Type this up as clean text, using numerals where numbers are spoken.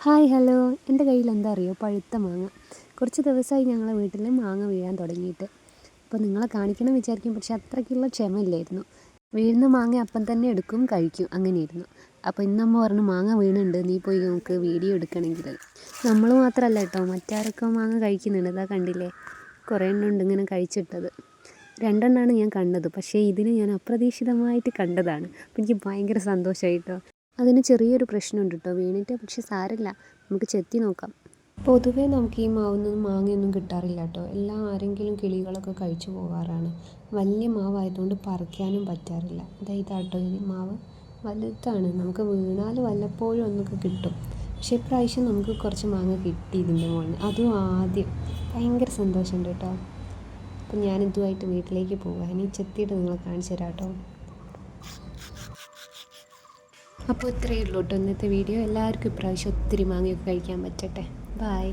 Hi hello. എൻ്റെ കയ്യിൽ എന്താ അറിയോ, പഴുത്ത മാങ്ങ. കുറച്ച് ദിവസമായി ഞങ്ങളെ വീട്ടിൽ മാങ്ങ വീഴാൻ തുടങ്ങിയിട്ട്. അപ്പോൾ നിങ്ങളെ കാണിക്കണം വിചാരിക്കും, പക്ഷെ അത്രയ്ക്കുള്ള ക്ഷമയില്ലായിരുന്നു. വീഴുന്ന മാങ്ങ അപ്പം തന്നെ എടുക്കും, കഴിക്കും, അങ്ങനെയായിരുന്നു. അപ്പോൾ ഇന്നമ്മ പറഞ്ഞു മാങ്ങ വീണുണ്ട്, നീ പോയി നോക്ക് വീഡിയോ എടുക്കണമെങ്കിൽ. നമ്മൾ മാത്രമല്ല കേട്ടോ, മറ്റാരൊക്കെ മാങ്ങ കഴിക്കുന്നുണ്ട്. അതാ കണ്ടില്ലേ, കുറേ എണ്ണം ഉണ്ട് ഇങ്ങനെ കഴിച്ചിട്ടത്. രണ്ടെണ്ണമാണ് ഞാൻ കണ്ടത്, പക്ഷേ ഇതിന് ഞാൻ അപ്രതീക്ഷിതമായിട്ട് കണ്ടതാണ്. അപ്പോൾ എനിക്ക് ഭയങ്കര സന്തോഷമായി കേട്ടോ. അതിന് ചെറിയൊരു പ്രശ്നമുണ്ട് കേട്ടോ, വീണിട്ട്. പക്ഷെ സാരമില്ല, നമുക്ക് ചെത്തി നോക്കാം. പൊതുവേ നമുക്ക് ഈ മാവുന്നൊന്നും മാങ്ങയൊന്നും കിട്ടാറില്ല കേട്ടോ. എല്ലാം ആരെങ്കിലും കിളികളൊക്കെ കഴിച്ചു പോകാറാണ്. വലിയ മാവായതുകൊണ്ട് പറിക്കാനും പറ്റാറില്ല. ഇതാട്ടോ ഈ മാവ് വലുതാണ്, നമുക്ക് വീണാൽ വല്ലപ്പോഴും ഒന്നൊക്കെ കിട്ടും. പക്ഷേ ഇപ്രാവശ്യം നമുക്ക് കുറച്ച് മാങ്ങ കിട്ടി ഇതിൻ്റെ മുകളിൽ, അതും ആദ്യം. ഭയങ്കര സന്തോഷമുണ്ട് കേട്ടോ. അപ്പം ഞാനിതുമായിട്ട് വീട്ടിലേക്ക് പോകാം. ഇനി ചെത്തിയിട്ട് നിങ്ങളെ കാണിച്ചു തരാം കേട്ടോ. അപ്പോൾ ഇത്രയേ ഉള്ളൂ കേട്ടോ ഇന്നത്തെ വീഡിയോ. എല്ലാവർക്കും ഇപ്രാവശ്യം ഒത്തിരി മാങ്ങയൊക്കെ കഴിക്കാൻ പറ്റട്ടെ. ബായ്.